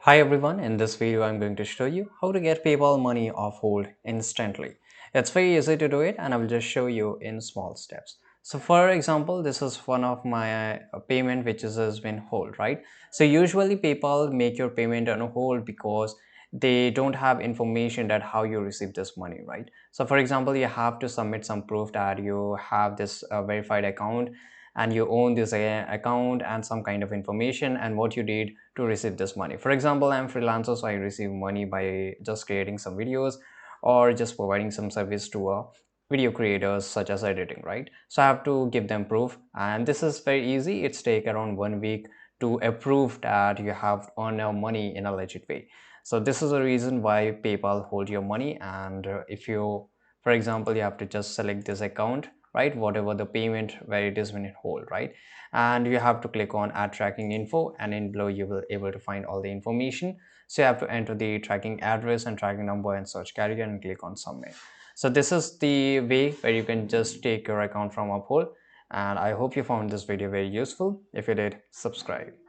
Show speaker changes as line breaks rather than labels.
Hi everyone, in this video I'm going to show you how to get PayPal money off hold instantly. It's very easy to do it and I will just show you in small steps. So for example, this is one of my payment which has been hold, right? So usually PayPal make your payment on hold because they don't have information that how you receive this money, right? So for example, you have to submit some proof that you have this verified account and you own this account and some kind of information and what you did to receive this money. For example, I'm freelancer, so I receive money by just creating some videos or just providing some service to a video creators such as editing, right? So I have to give them proof, and this is very easy. It's take around 1 week to approve that you have earned your money in a legit way. So this is the reason why PayPal hold your money. And if you, for example, you have to just select this account, right, whatever the payment where it is when it hold, right, and you have to click on add tracking info, and in below you will able to find all the information. So you have to enter the tracking address and tracking number and search category and click on submit. So this is the way where you can just take your account from uphold, and I hope you found this video very useful. If you did, subscribe.